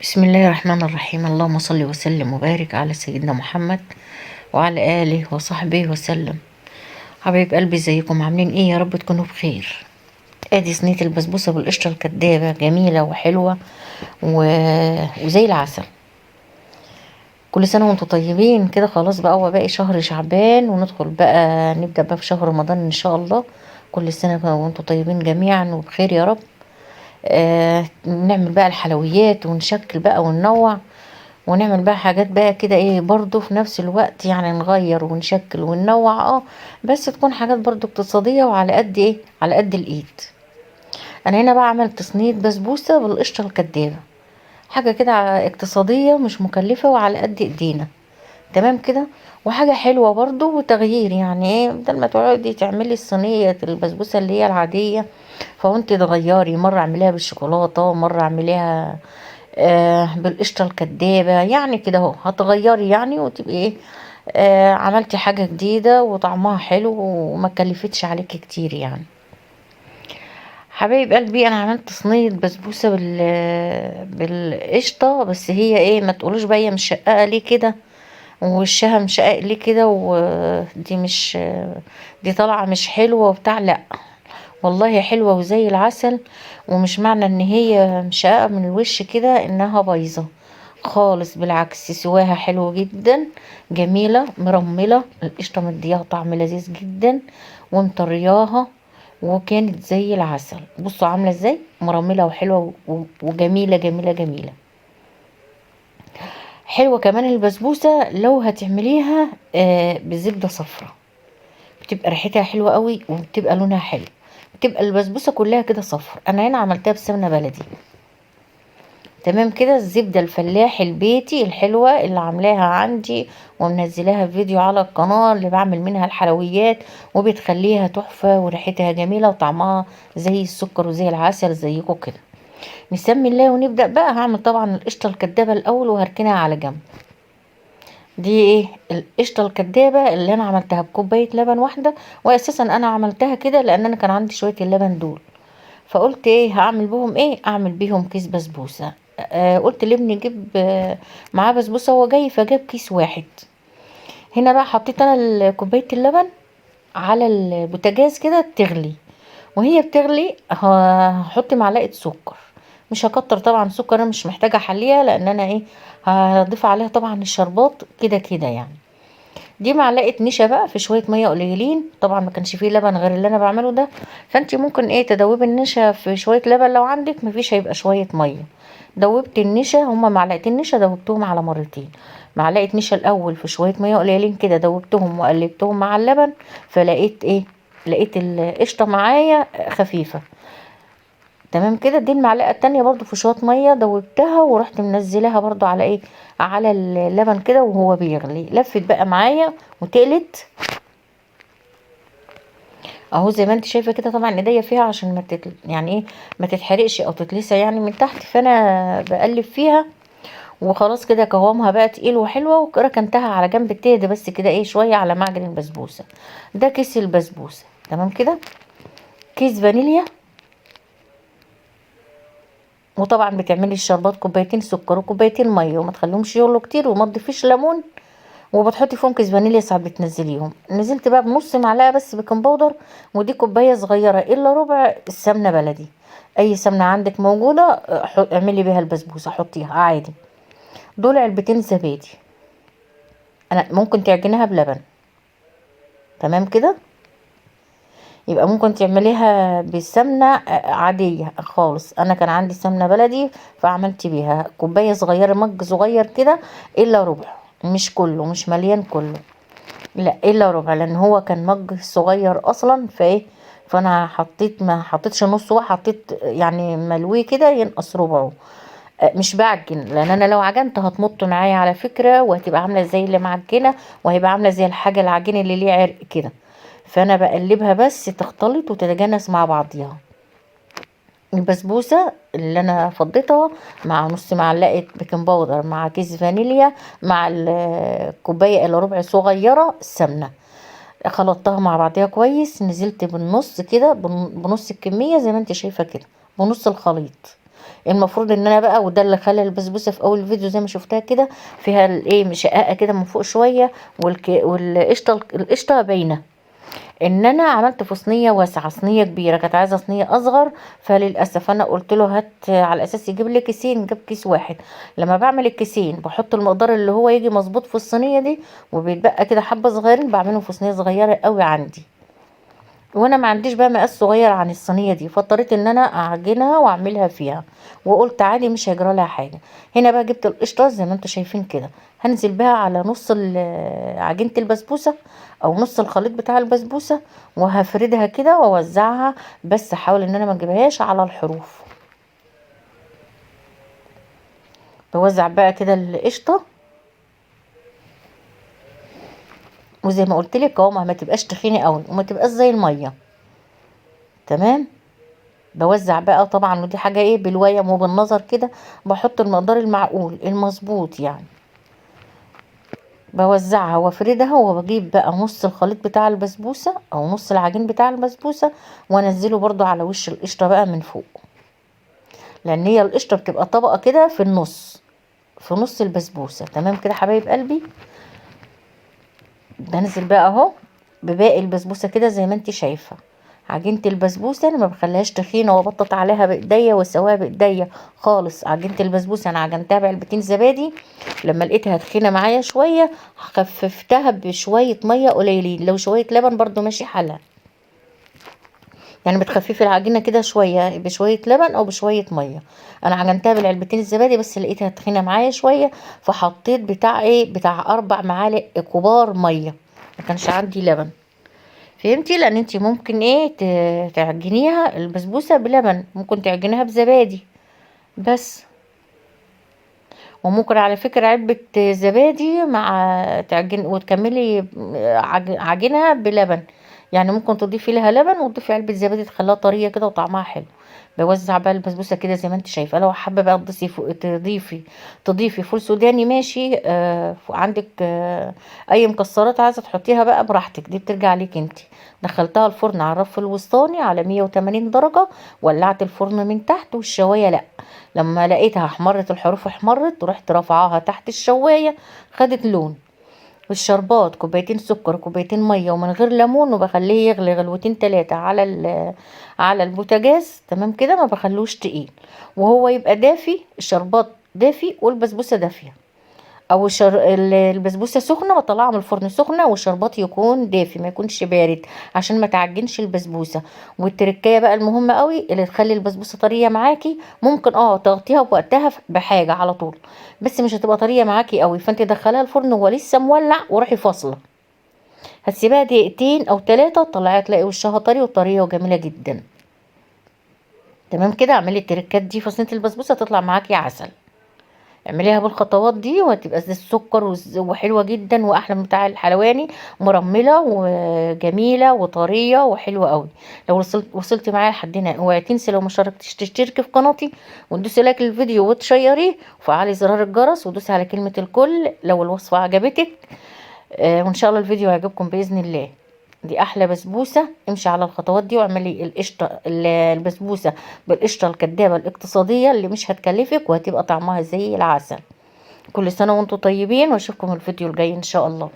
بسم الله الرحمن الرحيم. اللهم صل وسلم وبارك على سيدنا محمد وعلى آله وصحبه وسلم. حبايب قلبي، ازيكم؟ عاملين ايه؟ يا رب تكونوا بخير. ادي صينية البسبوسة بالقشطة الكدابة، جميلة وحلوة و... وزي العسل. كل سنة وانتم طيبين. كده خلاص بقى، هو باقي شهر شعبان وندخل بقى، نبدأ بقى في شهر رمضان ان شاء الله. كل سنة وانتم طيبين جميعا وبخير يا رب. نعمل بقى الحلويات ونشكل بقى وننوع، ونعمل بقى حاجات بقى كده ايه برضو في نفس الوقت، يعني نغير ونشكل وننوع بس تكون حاجات برضو اقتصادية وعلى قد ايه، على قد الايد. انا هنا بقى عملت صينية بسبوسة بالقشطة الكدابة، حاجة كده اقتصادية مش مكلفة وعلى قد ايدينا. تمام كده. وحاجة حلوة برضو وتغيير، يعني ايه، بدل ما تقعدي تعملي الصينية البسبوسة اللي هي العادية، فوانت تغيري، مرة اعمليها بالشوكولاتة، مرة اعمليها بالقشطة الكدابة، يعني كده اهو هتغيري يعني وتبقي ايه، عملتي حاجة جديدة وطعمها حلو وما كلفتش عليكي كتير يعني. حبايب قلبي، انا عملت صينية بسبوسة بالقشطة، بس هي ايه، ما تقولوش بقى هي مشققة ليه كده ووشها مشقق ليه كده، ودي مش، دي طالعة مش حلوة وبتاع، لا والله حلوة وزي العسل. ومش معنى ان هي مشققة من الوش كده انها بايظة خالص، بالعكس سواها حلو جدا، جميلة مرملة، القشطة مدياها طعم لذيذ جدا ومطرياها، وكانت زي العسل. بصوا عاملة ازاي، مرملة وحلوة وجميلة جميلة جميلة. حلوة كمان البسبوسة لو هتعمليها بزبدة صفرا، بتبقى ريحتها حلوة قوي وبتبقى لونها حلو، بتبقى البسبوسة كلها كده صفر. انا هنا عملتها بسمنة بلدي. تمام كده. الزبدة الفلاحي البيتي الحلوة اللي عاملاها عندي ومنزلاها فيديو على القناة، اللي بعمل منها الحلويات وبتخليها تحفة وريحتها جميلة وطعمها زي السكر وزي العسل زيكم كده. نسمي الله ونبدأ بقى. هعمل طبعا القشطة الكدابة الأول وهركنها على جنب. دي ايه، القشطة الكدابة اللي انا عملتها بكوباية لبن واحدة. واساسا انا عملتها كده لان انا كان عندي شوية اللبن دول، فقلت ايه هعمل بهم ايه، اعمل بيهم كيس بسبوسه. قلت لابني جيب معاه بسبوسه، هو جاي فجاب كيس واحد. هنا بقى حطيت انا كوبايه اللبن على البوتاجاز كده تغلي، وهي بتغلي هحط معلقه سكر. مش هكتر طبعا سكر، انا مش محتاجه احليها لان انا ايه، هضيف عليها طبعا الشربات كده كده يعني. دي معلقه نشا بقى في شويه ميه قليلين، طبعا ما كانش فيه لبن غير اللي انا بعمله ده، فانت ممكن ايه تدوبي النشا في شويه لبن، لو عندك مفيش هيبقى شويه ميه. دوبت النشا، هما معلقتين نشا دوبتهم على مرتين. معلقه نشا الاول في شويه ميه قليلين كده، دوبتهم وقلبتهم مع اللبن، فلقيت ايه، لقيت القشطه معايا خفيفه. تمام كده. دي المعلقه التانية برضو في شويه ميه دوبتها ورحت منزلاها برضو على ايه، على اللبن كده وهو بيغلي، لفت بقى معايا وتقلت اهو زي ما انت شايفه كده. طبعا ايديا فيها عشان ما يعني ايه، ما تتحرقش او تتلسع يعني من تحت، فانا بقلب فيها وخلاص كده. قوامها بقى تقيل وحلوه، وركنتها على جنب تهدى بس كده ايه شويه على معجن البسبوسه. ده كيس البسبوسه. تمام كده. كيس فانيليا. وطبعا بتعملي الشربات كوبايتين سكر وكوبايتين ميه، وما تخليهمش يغلوا كتير، وما تضيفيش ليمون، وبتحطي فيهم كيس فانيليا ساعات بتنزليهم. نزلت بقى بنص معلقه بس بيكنج باودر، ودي كوبايه صغيره الا ربع السمنه بلدي. اي سمنه عندك موجوده اعملي بيها البسبوسه، حطيها عادي. دول علبتين زبادي، انا ممكن تعجنيها بلبن. تمام كده. يبقى ممكن تعمليها بالسمنه عاديه خالص، انا كان عندي سمنه بلدي فعملت بيها كوبايه صغيره، مج صغير كده الا ربع، مش كله، مش مليان كله، لا الا ربع، لان هو كان مج صغير اصلا فايه. فانا حطيت، ما حطيتش نصه، حطيت يعني ملوي كده ينقص ربعه. مش بعجن، لان انا لو عجنت هتمط معايا على فكره، وهتبقى عامله زي اللي معجنه، وهيبقى عامله زي الحاجه العجينه اللي ليه عرق كده. فانا بقلبها بس تختلط وتتجانس مع بعضيها. البسبوسه اللي انا فضيتها مع نص معلقه بيكنج باودر مع كيس فانيليا مع الكوبايه الا ربع صغيره سمنه، خلطتها مع بعضيها كويس. نزلت بالنص كده، بنص الكمية زي ما انت شايفة كده، بنص الخليط. المفروض ان انا بقى، وده اللي خلى البسبوسه في اول الفيديو زي ما شفتها كده فيها الايه مشققه كده من فوق شويه، والقشطه باينه، ان انا عملت في صينيه واسعه، صينيه كبيره، كانت عايزه صينيه اصغر، فللاسف انا قلت له هات على اساس يجيب لي كيسين، جاب كيس واحد. لما بعمل الكيسين بحط المقدار اللي هو يجي مظبوط في الصينيه دي، وبيتبقى كده حبه صغيرين بعملهم في صينيه صغيره قوي عندي، وانا ما عنديش بقى مقاس صغير عن الصينيه دي، فاضطريت ان انا اعجنها واعملها فيها، وقلت عادي مش هيجرى لها حاجه. هنا بقى جبت القشطه زي ما انتم شايفين كده، هنزل بها على نص عجينه البسبوسه او نص الخليط بتاع البسبوسه، وهفردها كده واوزعها، بس احاول ان انا ما اجيبهاش على الحروف. بوزع بقى كده القشطه، وزي ما قلت لك قوامها ما تبقاش تخينه قوي وما تبقاش زي الميه. تمام. بوزع بقى طبعا، ودي حاجه ايه بالويم وبالنظر كده، بحط المقدار المعقول المظبوط يعني، بوزعها وافردها، وبجيب بقى نص الخليط بتاع البسبوسه او نص العجين بتاع البسبوسه، وانزله برضو على وش القشطه بقى من فوق، لان هي القشطه بتبقى طبقه كده في النص، في نص البسبوسه. تمام كده حبايب قلبي. بنزل بقى اهو بباقي البسبوسه كده زي ما انت شايفه. عجينه البسبوسه انا ما بخليهاش تخينه وابطط عليها بايديا واسويها بايديا خالص. عجينه البسبوسه انا عجنتها بعلبتين زبادي، لما لقيتها تخينه معايا شويه خففتها بشويه ميه قليلين، لو شويه لبن برضو ماشي حالها، يعني بتخففي العجينه كده شويه بشويه لبن او بشويه ميه. انا عجنتها بالعلبتين الزبادي بس لقيتها تخينه معايا شويه، فحطيت بتاع ايه، بتاع 4 معالق كبار ميه، ما كانش عندي لبن. فهمتي؟ لان انتي ممكن ايه تعجنيها البسبوسه بلبن، ممكن تعجنيها بزبادي بس، وممكن على فكره علبه زبادي مع تعجن وتكملي عجينها بلبن، يعني ممكن تضيفي لها لبن وتضيفي علبه زبادي تخليها طريه كده وطعمها حلو. بوزع بقى البسبوسه كده زي ما انت شايفه. لو حابه بقى تضيفي فول سوداني ماشي، عندك اي مكسرات عايزه تحطيها بقى براحتك، دي بترجع ليك انت. دخلتها الفرن على الرف الوسطاني على 180 درجه، ولعت الفرن من تحت والشوايه لا، لما لقيتها احمرت، الحروف احمرت، رحت رافعاها تحت الشوايه، خدت لون. والشربات كوبايتين سكر وكوبايتين ميه ومن غير ليمون، وبخليه يغلي غلوتين 3 على البوتاجاز. تمام كده، ما بخلوش تقيل، وهو يبقى دافي، الشربات دافي والبسبوسه دافيه، او البسبوسه سخنه بطلعها من الفرن سخنه، والشربات يكون دافي ما يكونش بارد عشان ما تعجنش البسبوسه. والتركية بقى المهمه قوي اللي تخلي البسبوسه طريه معاكي، ممكن تغطيها بوقتها بحاجه على طول، بس مش هتبقى طريه معاكي قوي، فانت دخليها الفرن وهو لسه مولع وروحي فاصله، هتسيبها دقيقتين او 3 تطلعيها تلاقي وشها طري وطريه وجميله جدا. تمام كده. اعملي التركات دي في صينيه البسبوسه تطلع معاكي عسل. اعمليها بالخطوات دي وهتبقى زي السكر وحلوه جدا، واحلى من بتاع الحلواني، مرمله وجميله وطريه وحلوه قوي. لو وصلتي معايا لحد هنا، اوعي تنسي لو ما شاركتيش تشتركي في قناتي وتدوسي لايك للفيديو وتشيريه، وفعلي زرار الجرس ودوسي على كلمه الكل لو الوصفه عجبتك. وان شاء الله الفيديو يعجبكم باذن الله. دي احلى بسبوسه، امشي على الخطوات دي واعملي القشطه البسبوسه بالقشطه الكدابه الاقتصاديه اللي مش هتكلفك وهتبقى طعمها زي العسل. كل سنه وانتم طيبين، واشوفكم الفيديو الجاي ان شاء الله.